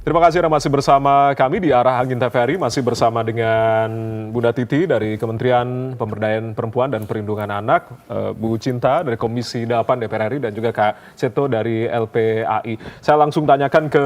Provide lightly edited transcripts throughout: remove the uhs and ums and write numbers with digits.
Terima kasih Anda masih bersama kami di Arah Angin TVRI, masih bersama dengan Bunda Titi dari Kementerian Pemberdayaan Perempuan dan Perlindungan Anak, Bu Cinta dari Komisi 8 DPR RI, dan juga Kak Seto dari LPAI. Saya langsung tanyakan ke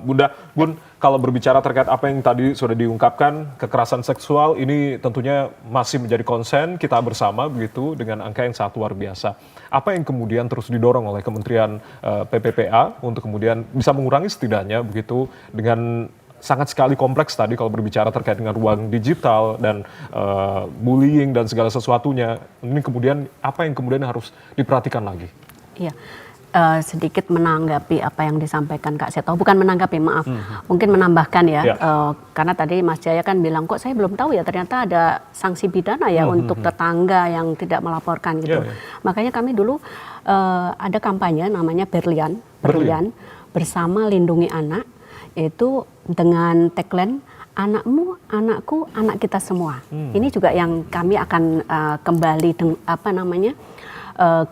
Bunda. Bun, kalau berbicara terkait apa yang tadi sudah diungkapkan, kekerasan seksual ini tentunya masih menjadi konsen kita bersama begitu dengan angka yang sangat luar biasa. Apa yang kemudian terus didorong oleh Kementerian PPPA untuk kemudian bisa mengurangi setidaknya begitu dengan sangat sekali kompleks tadi kalau berbicara terkait dengan ruang digital dan bullying dan segala sesuatunya. Ini kemudian apa yang kemudian harus diperhatikan lagi? Iya. Sedikit menanggapi apa yang disampaikan Kak Seto, bukan menanggapi, maaf, mungkin menambahkan ya, karena tadi Mas Jaya kan bilang kok saya belum tahu ya ternyata ada sanksi pidana ya untuk tetangga yang tidak melaporkan gitu. Makanya kami dulu ada kampanye namanya Berlian bersama Lindungi Anak, itu dengan tagline anakmu, anakku, anak kita semua. Ini juga yang kami akan kembali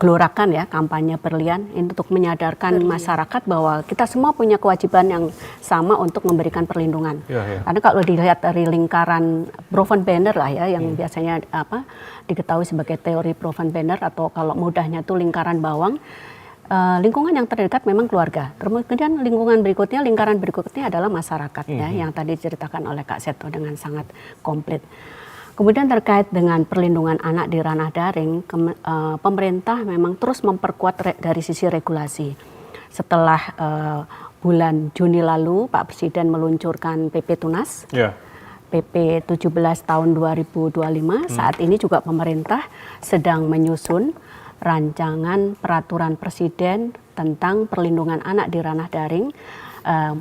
gelorakan ya kampanye Berlian ini untuk menyadarkan masyarakat bahwa kita semua punya kewajiban yang sama untuk memberikan perlindungan. Karena kalau dilihat dari lingkaran Brovin-Banner lah ya yang biasanya diketahui sebagai teori Brovin-Banner atau kalau mudahnya itu lingkaran bawang. Lingkungan yang terdekat memang keluarga. Kemudian lingkaran berikutnya adalah masyarakat ya yang tadi diceritakan oleh Kak Seto dengan sangat komplit. Kemudian terkait dengan perlindungan anak di ranah daring, pemerintah memang terus memperkuat dari sisi regulasi. Setelah bulan Juni lalu, Pak Presiden meluncurkan PP Tunas, PP 17 tahun 2025. Saat ini juga pemerintah sedang menyusun rancangan peraturan Presiden tentang perlindungan anak di ranah daring.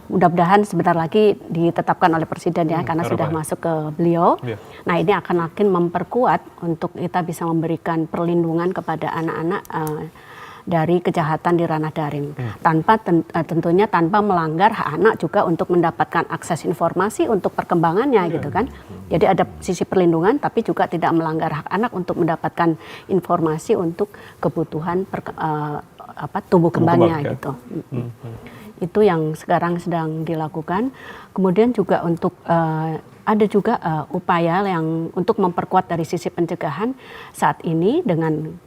Mudah-mudahan sebentar lagi ditetapkan oleh Presiden ya, karena sudah masuk ke beliau. Nah ini akan makin memperkuat untuk kita bisa memberikan perlindungan kepada anak-anak dari kejahatan di ranah daring. Tentunya tanpa melanggar hak anak juga untuk mendapatkan akses informasi untuk perkembangannya gitu kan. Jadi ada sisi perlindungan tapi juga tidak melanggar hak anak untuk mendapatkan informasi untuk kebutuhan tumbuh kembangnya gitu. Itu yang sekarang sedang dilakukan. Kemudian juga untuk ada juga upaya yang untuk memperkuat dari sisi pencegahan saat ini dengan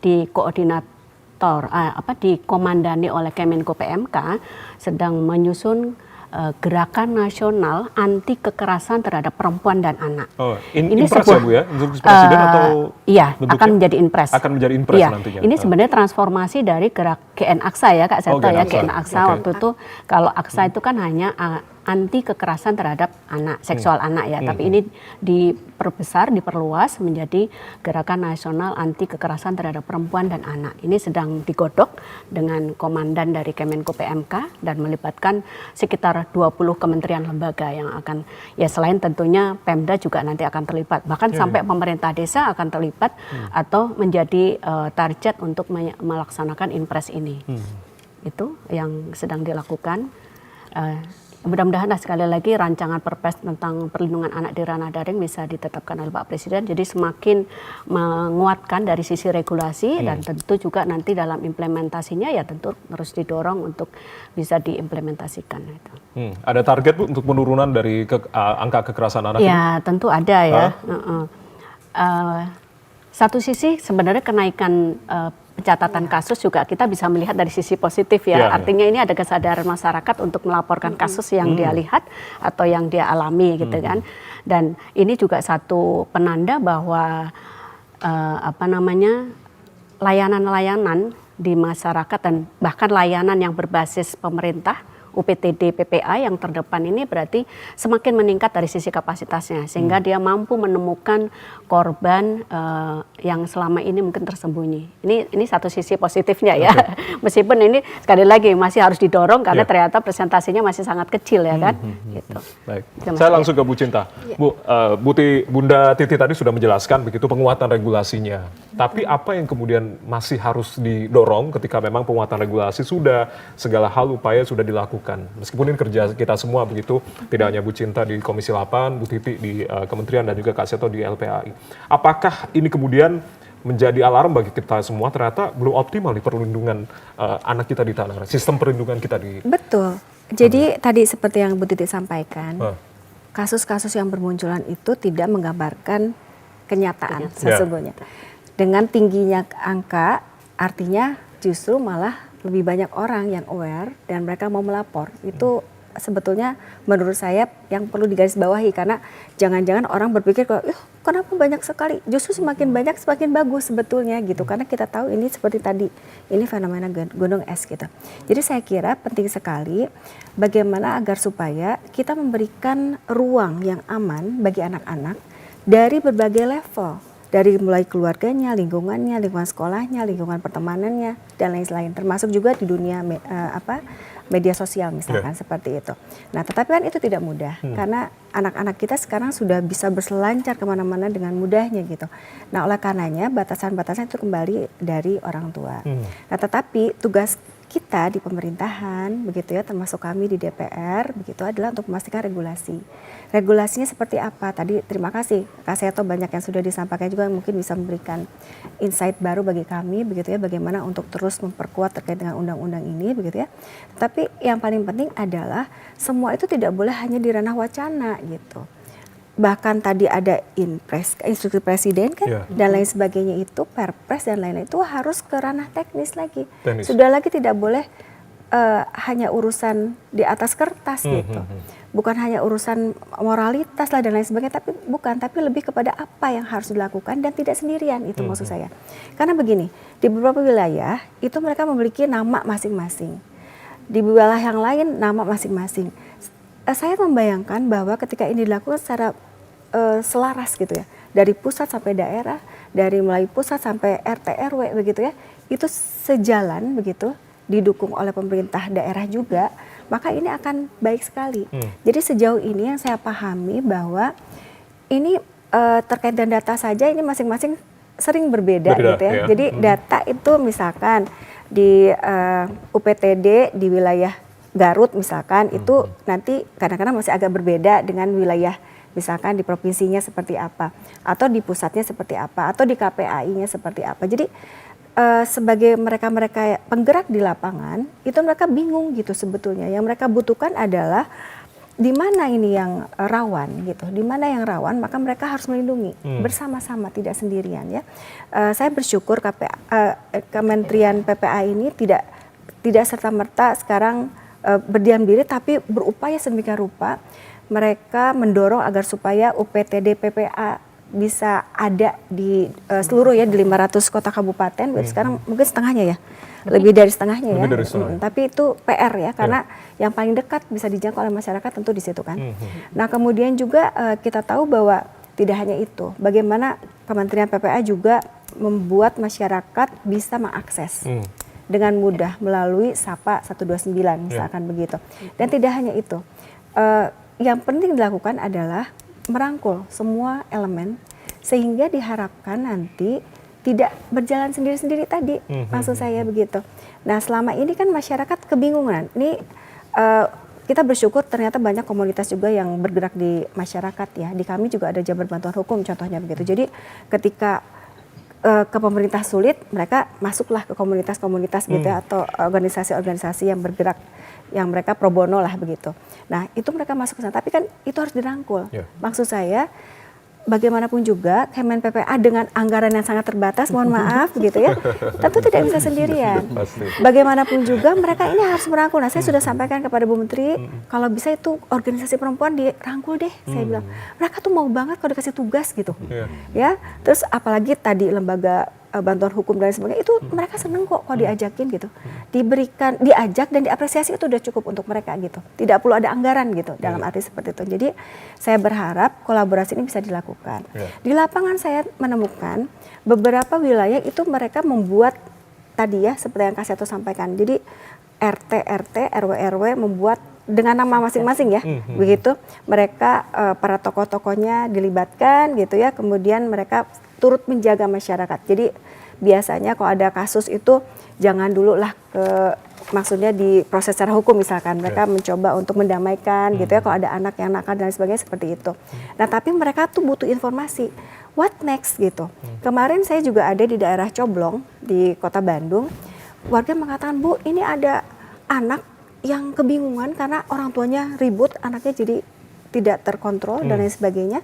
dikomandani oleh Kemenko PMK sedang menyusun gerakan nasional anti kekerasan terhadap perempuan dan anak. Ini impres ya Bu ya, untuk Presiden atau iya, akan menjadi impres. Akan menjadi impres nantinya. Ini sebenarnya transformasi dari gerak GN Aksa ya Kak Seto ya, GN Aksa waktu itu kalau Aksa itu kan hanya anti kekerasan terhadap anak, seksual anak ya, tapi ini diperbesar, diperluas menjadi gerakan nasional anti kekerasan terhadap perempuan dan anak. Ini sedang digodok dengan komandan dari Kemenko PMK dan melibatkan sekitar 20 kementerian lembaga yang akan, ya selain tentunya Pemda juga nanti akan terlibat, bahkan sampai pemerintah desa akan terlibat atau menjadi target untuk melaksanakan impres ini. Itu yang sedang dilakukan. Mudah-mudahan sekali lagi rancangan Perpres tentang perlindungan anak di ranah daring bisa ditetapkan oleh Pak Presiden. Jadi semakin menguatkan dari sisi regulasi dan tentu juga nanti dalam implementasinya ya tentu harus didorong untuk bisa diimplementasikan. Ada target Bu untuk penurunan dari angka kekerasan anak? Ya tentu ada ya. Satu sisi sebenarnya kenaikan pencatatan kasus juga kita bisa melihat dari sisi positif ya. Artinya ini ada kesadaran masyarakat untuk melaporkan kasus yang dia lihat atau yang dia alami gitu kan. Dan ini juga satu penanda bahwa layanan-layanan di masyarakat dan bahkan layanan yang berbasis pemerintah UPTD PPA yang terdepan ini berarti semakin meningkat dari sisi kapasitasnya sehingga dia mampu menemukan korban yang selama ini mungkin tersembunyi. Ini satu sisi positifnya ya. Meskipun ini sekali lagi masih harus didorong karena ternyata presentasinya masih sangat kecil ya kan. Gitu. Baik. Saya langsung ke Bu Cinta. Bunda Titi tadi sudah menjelaskan begitu penguatan regulasinya. Tapi apa yang kemudian masih harus didorong ketika memang penguatan regulasi sudah, segala hal upaya sudah dilakukan? Meskipun ini kerja kita semua begitu, tidak hanya Bu Cinta di Komisi 8, Bu Titi di Kementerian dan juga Kak Seto di LPAI. Apakah ini kemudian menjadi alarm bagi kita semua ternyata belum optimal di perlindungan anak kita di tanah air, sistem perlindungan kita di... Betul. Jadi tadi seperti yang Bu Titi sampaikan, kasus-kasus yang bermunculan itu tidak menggambarkan kenyataan sesungguhnya. Dengan tingginya angka, artinya justru malah lebih banyak orang yang aware dan mereka mau melapor. Itu sebetulnya menurut saya yang perlu digarisbawahi, karena jangan-jangan orang berpikir kalau kenapa banyak sekali, justru semakin banyak semakin bagus sebetulnya gitu, karena kita tahu ini seperti tadi, ini fenomena gunung es gitu. Jadi saya kira penting sekali bagaimana agar supaya kita memberikan ruang yang aman bagi anak-anak dari berbagai level, dari mulai keluarganya, lingkungannya, lingkungan sekolahnya, lingkungan pertemanannya, dan lain-lain, termasuk juga di dunia media sosial misalkan seperti itu. Nah, tetapi kan itu tidak mudah karena anak-anak kita sekarang sudah bisa berselancar kemana-mana dengan mudahnya gitu. Nah, oleh karenanya batasan-batasan itu kembali dari orang tua. Nah, tetapi tugas kita di pemerintahan begitu ya, termasuk kami di DPR begitu, adalah untuk memastikan regulasi. Regulasinya seperti apa? Tadi terima kasih Kak Seto, banyak yang sudah disampaikan juga, mungkin bisa memberikan insight baru bagi kami begitu ya, bagaimana untuk terus memperkuat terkait dengan undang-undang ini begitu ya. Tapi yang paling penting adalah semua itu tidak boleh hanya di ranah wacana gitu. Bahkan tadi ada instruksi presiden kan dan lain sebagainya, itu perpres dan lain-lain itu harus ke ranah teknis lagi. Sudah lagi tidak boleh hanya urusan di atas kertas gitu. Bukan hanya urusan moralitas lah dan lain sebagainya, tapi lebih kepada apa yang harus dilakukan dan tidak sendirian, itu maksud saya. Karena begini, di beberapa wilayah itu mereka memiliki nama masing-masing. Di wilayah yang lain nama masing-masing. Saya membayangkan bahwa ketika ini dilakukan secara selaras gitu ya, dari pusat sampai daerah, dari mulai pusat sampai RT RW begitu ya, itu sejalan begitu, didukung oleh pemerintah daerah juga, maka ini akan baik sekali. Jadi sejauh ini yang saya pahami bahwa ini terkait dengan data saja ini masing-masing sering berbeda gitu ya. Jadi data itu misalkan di UPTD di wilayah Garut misalkan itu nanti kadang-kadang masih agak berbeda dengan wilayah misalkan di provinsinya seperti apa, atau di pusatnya seperti apa, atau di KPAI-nya seperti apa. Jadi sebagai mereka-mereka penggerak di lapangan itu mereka bingung gitu sebetulnya. Yang mereka butuhkan adalah di mana ini yang rawan gitu, di mana yang rawan maka mereka harus melindungi bersama-sama, tidak sendirian ya. Saya bersyukur Kementerian PPA ini tidak serta-merta sekarang berdiam diri, tapi berupaya sedemikian rupa mereka mendorong agar supaya UPTD PPA bisa ada di seluruh ya, di 500 kota kabupaten. Sekarang mungkin setengahnya ya, lebih dari setengahnya ya. Tapi itu PR ya, karena yang paling dekat bisa dijangkau oleh masyarakat tentu di situ kan. Nah kemudian juga kita tahu bahwa tidak hanya itu, bagaimana Kementerian PPA juga membuat masyarakat bisa mengakses dengan mudah melalui SAPA 129 misalkan begitu. Dan tidak hanya itu, yang penting dilakukan adalah merangkul semua elemen sehingga diharapkan nanti tidak berjalan sendiri-sendiri tadi, maksud saya begitu. Nah selama ini kan masyarakat kebingungan, ini kita bersyukur ternyata banyak komunitas juga yang bergerak di masyarakat ya, di kami juga ada Jabar Bantuan Hukum contohnya begitu. Jadi ketika ke pemerintah sulit, mereka masuklah ke komunitas-komunitas gitu ya, atau organisasi-organisasi yang bergerak, yang mereka pro bono lah begitu. Nah itu mereka masuk ke sana, tapi kan itu harus dirangkul. Maksud saya bagaimanapun juga Kemen PPA dengan anggaran yang sangat terbatas, mohon maaf gitu ya, tentu tidak bisa sendirian. Bagaimanapun juga mereka ini harus merangkul. Nah saya sudah sampaikan kepada Bu Menteri, kalau bisa itu organisasi perempuan dirangkul deh, saya bilang. Mereka tuh mau banget kalau dikasih tugas gitu. Ya, terus apalagi tadi lembaga bantuan hukum dan sebagainya, itu mereka seneng kok kalau diajakin gitu, diberikan, diajak dan diapresiasi, itu udah cukup untuk mereka gitu, tidak perlu ada anggaran gitu dalam arti seperti itu. Jadi saya berharap kolaborasi ini bisa dilakukan. Di lapangan saya menemukan beberapa wilayah itu mereka membuat tadi ya seperti yang Kak Seto sampaikan, jadi RT RW membuat dengan nama masing-masing ya, begitu mereka para tokoh-tokohnya dilibatkan gitu ya, kemudian mereka turut menjaga masyarakat. Jadi biasanya kalau ada kasus itu jangan dulu lah maksudnya di proses secara hukum misalkan, mereka mencoba untuk mendamaikan gitu ya, kalau ada anak yang nakal dan sebagainya seperti itu. Nah tapi mereka tuh butuh informasi, what next gitu. Kemarin saya juga ada di daerah Coblong di Kota Bandung, warga mengatakan, Bu ini ada anak yang kebingungan karena orang tuanya ribut, anaknya jadi tidak terkontrol dan lain sebagainya.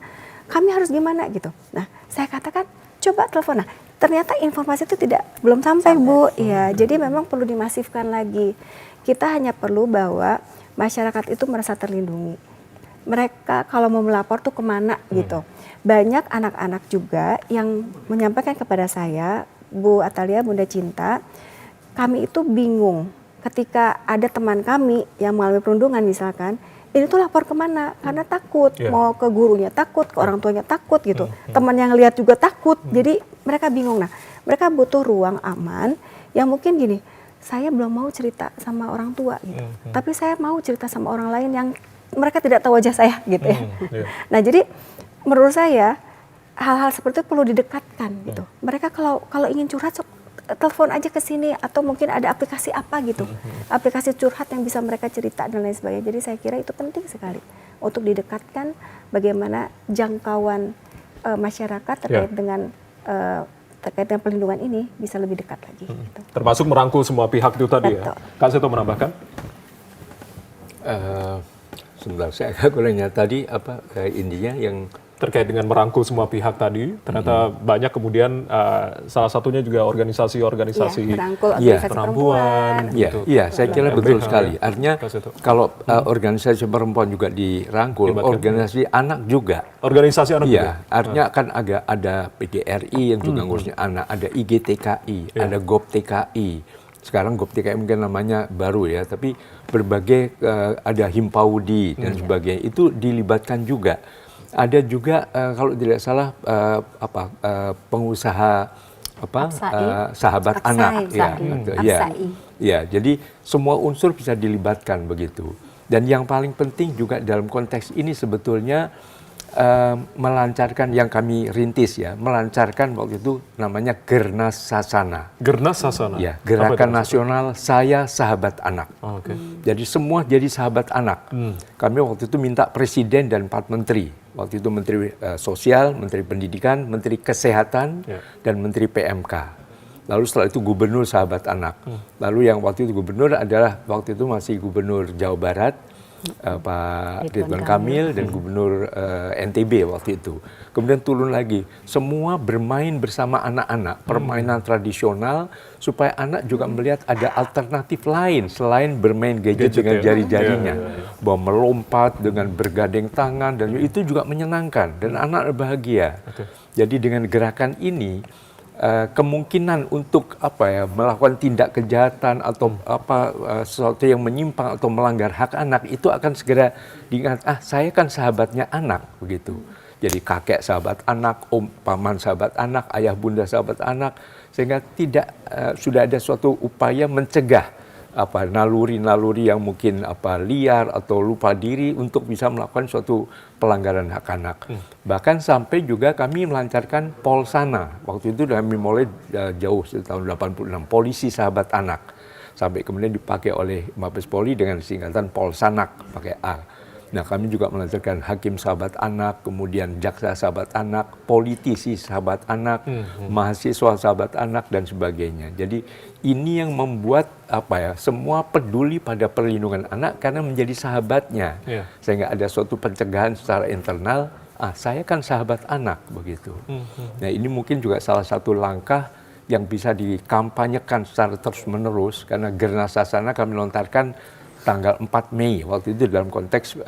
Kami harus gimana gitu. Nah, saya katakan coba telepon. Nah, ternyata informasi itu belum sampai Bu. Ya, jadi memang perlu dimasifkan lagi. Kita hanya perlu bahwa masyarakat itu merasa terlindungi. Mereka kalau mau melapor tuh kemana gitu. Banyak anak-anak juga yang menyampaikan kepada saya, Bu Atalia, Bunda Cinta, kami itu bingung ketika ada teman kami yang mengalami perundungan misalkan, ini tuh lapor kemana? Karena takut, mau ke gurunya takut, ke orang tuanya takut gitu. Teman yang lihat juga takut, jadi mereka bingung. Nah, mereka butuh ruang aman yang mungkin gini, saya belum mau cerita sama orang tua gitu, tapi saya mau cerita sama orang lain yang mereka tidak tahu wajah saya gitu ya. Nah, jadi menurut saya hal-hal seperti itu perlu didekatkan gitu. Mereka kalau ingin curhat telepon aja ke sini atau mungkin ada aplikasi apa gitu, aplikasi curhat yang bisa mereka cerita dan lain sebagainya. Jadi saya kira itu penting sekali untuk didekatkan bagaimana jangkauan masyarakat terkait dengan perlindungan ini bisa lebih dekat lagi. Gitu. Termasuk merangkul semua pihak itu tadi. Betul. Ya. Kak Seto menambahkan? Sebentar, saya agak kurangnya tadi apa intinya yang terkait dengan merangkul semua pihak tadi, ternyata banyak kemudian salah satunya juga organisasi-organisasi perempuan. Iya, saya kira betul sekali. Artinya kalau organisasi perempuan juga dirangkul, organisasi anak juga. Organisasi anak juga? Artinya kan ada PDRI yang juga ngurusnya anak, ada IGTKI, ada GOP-TKI. Sekarang GOP-TKI mungkin namanya baru ya, tapi berbagai ada Himpaudi dan sebagainya, itu dilibatkan juga. Ada juga kalau tidak salah pengusaha sahabat anak ya, jadi semua unsur bisa dilibatkan begitu. Dan yang paling penting juga dalam konteks ini sebetulnya melancarkan yang kami rintis ya, melancarkan waktu itu namanya Gernas Sasana. Gernas Sasana? Ya, Gerakan Nasional Saya Sahabat Anak. Jadi semua jadi sahabat anak. Kami waktu itu minta presiden dan 4 menteri. Waktu itu Menteri Sosial, Menteri Pendidikan, Menteri Kesehatan, dan Menteri PMK. Lalu setelah itu Gubernur Sahabat Anak. Lalu yang waktu itu Gubernur adalah waktu itu masih Gubernur Jawa Barat, Pak Ridwan Kamil dan Gubernur NTB waktu itu. Kemudian turun lagi, semua bermain bersama anak-anak, permainan tradisional supaya anak juga melihat ada alternatif lain selain bermain gadget dengan jari-jarinya. Bahwa melompat dengan bergandeng tangan dan itu juga menyenangkan dan anak bahagia. Jadi dengan gerakan ini kemungkinan untuk melakukan tindak kejahatan atau sesuatu yang menyimpang atau melanggar hak anak itu akan segera diingat, saya kan sahabatnya anak begitu. Jadi kakek sahabat anak, om paman sahabat anak, ayah bunda sahabat anak, sehingga tidak sudah ada suatu upaya mencegah naluri-naluri yang mungkin liar atau lupa diri untuk bisa melakukan suatu pelanggaran hak anak. Bahkan sampai juga kami melancarkan Polsana. Waktu itu kami mulai jauh tahun 86, Polisi Sahabat Anak. Sampai kemudian dipakai oleh Mabes Polri dengan singkatan Polsanak, pakai A. Nah, kami juga melancarkan Hakim Sahabat Anak, kemudian Jaksa Sahabat Anak, Politisi Sahabat Anak, Mahasiswa Sahabat Anak, dan sebagainya. Jadi ini yang membuat semua peduli pada perlindungan anak karena menjadi sahabatnya. Sehingga ada suatu pencegahan secara internal, saya kan sahabat anak, begitu. Nah, ini mungkin juga salah satu langkah yang bisa dikampanyekan secara terus-menerus, karena Gernas Sasana kami lontarkan tanggal 4 Mei, waktu itu dalam konteks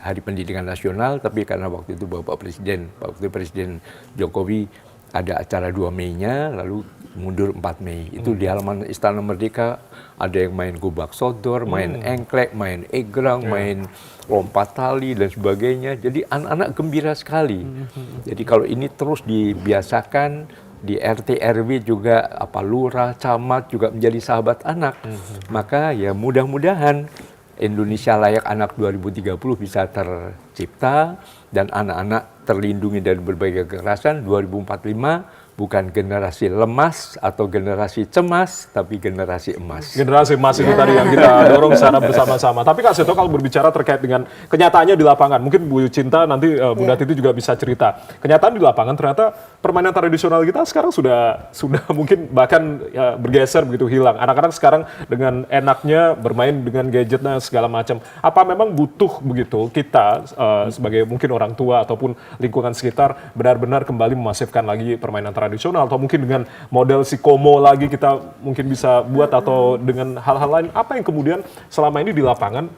Hari Pendidikan Nasional, tapi karena waktu itu waktu Presiden Jokowi ada acara 2 Mei-nya, lalu mundur 4 Mei. Itu di halaman Istana Merdeka, ada yang main gobak sodor, main engklek, main egrang, main lompat tali, dan sebagainya. Jadi anak-anak gembira sekali. Jadi kalau ini terus dibiasakan, di RT RW juga lurah, camat juga menjadi sahabat anak. Maka ya mudah-mudahan Indonesia Layak Anak 2030 bisa tercipta dan anak-anak terlindungi dari berbagai kekerasan. 2045 bukan generasi lemas atau generasi cemas, tapi generasi emas. Generasi emas itu tadi yang kita dorong secara bersama-sama. Tapi Kak Seto, kalau berbicara terkait dengan kenyataannya di lapangan, mungkin Bu Cinta nanti Bunda Titi juga bisa cerita. Kenyataan di lapangan ternyata permainan tradisional kita sekarang sudah mungkin bahkan bergeser begitu, hilang. Anak-anak sekarang dengan enaknya bermain dengan gadgetnya segala macam. Apa memang butuh begitu kita sebagai mungkin orang tua ataupun lingkungan sekitar benar-benar kembali memasifkan lagi permainan tradisional, atau mungkin dengan model si Komo lagi kita mungkin bisa buat, atau dengan hal-hal lain. Apa yang kemudian selama ini di lapangan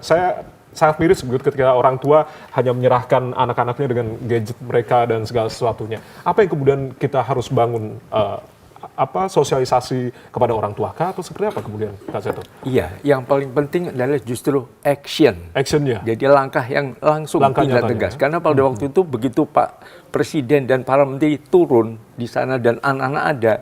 saya sangat miris begitu ketika orang tua hanya menyerahkan anak-anaknya dengan gadget mereka dan segala sesuatunya. Apa yang kemudian kita harus bangun, sosialisasi kepada orang tua kah, atau seperti apa kemudian Kak Seto? Iya, yang paling penting adalah justru action. Actionnya. Jadi langkah yang langsung tidak tegas. Karena pada waktu itu begitu Pak Presiden dan para menteri turun di sana dan anak-anak ada,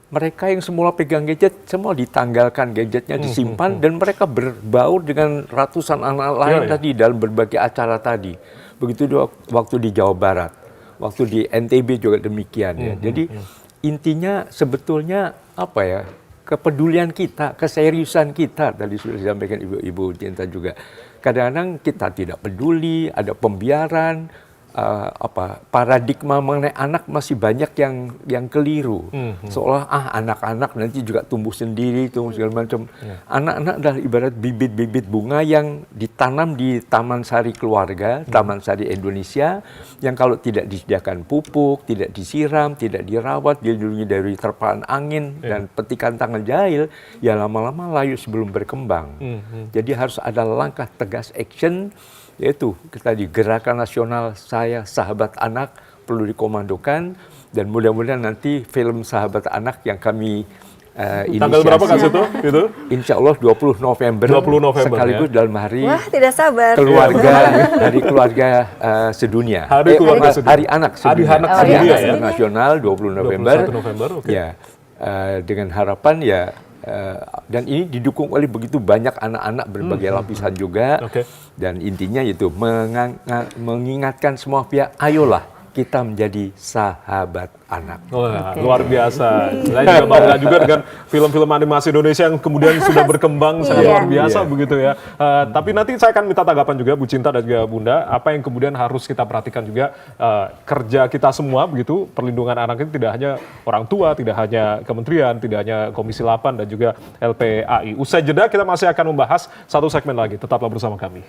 mereka yang semula pegang gadget semua ditanggalkan gadgetnya, disimpan, dan mereka berbaur dengan ratusan anak lain tadi dalam berbagai acara tadi. Begitu waktu di Jawa Barat, waktu di NTB juga demikian ya. Jadi intinya sebetulnya apa ya, kepedulian kita, keseriusan kita, tadi sudah disampaikan Ibu Cinta juga. Kadang-kadang kita tidak peduli, ada pembiaran, paradigma mengenai anak masih banyak yang keliru. Seolah anak-anak nanti juga tumbuh sendiri, tumbuh segala macam. Anak-anak adalah ibarat bibit-bibit bunga yang ditanam di Taman Sari Keluarga, Taman Sari Indonesia, yang kalau tidak disediakan pupuk, tidak disiram, tidak dirawat, dilindungi dari terpaan angin dan petikan tangan jahil, ya lama-lama layu sebelum berkembang. Jadi harus ada langkah tegas action, yaitu tadi Gerakan Nasional Saya Sahabat Anak perlu dikomandokan, dan mudah-mudahan nanti film Sahabat Anak yang kami inisiasi. Tanggal berapa Kak Seto? Itu? Insya Allah 20 November. 20 November sekaligus ya? dalam hari tidak sabar. keluarga, hari keluarga sedunia. Hari keluarga sedunia. Hari anak Hari sedunia. anak Hari sedunia anak ya? nasional 20 November. 21 November, oke. Ya, dengan harapan ya, dan ini didukung oleh begitu banyak anak-anak berbagai lapisan juga. Dan intinya itu mengingatkan semua pihak, ayolah kita menjadi sahabat anak. Luar biasa. Saya juga bangga juga dengan film-film animasi Indonesia yang kemudian sudah berkembang sangat luar biasa begitu ya. Tapi nanti saya akan minta tanggapan juga Bu Cinta dan juga Bunda, apa yang kemudian harus kita perhatikan juga kerja kita semua begitu, perlindungan anak itu tidak hanya orang tua, tidak hanya kementerian, tidak hanya Komisi 8 dan juga LPAI. Usai jeda kita masih akan membahas satu segmen lagi. Tetaplah bersama kami.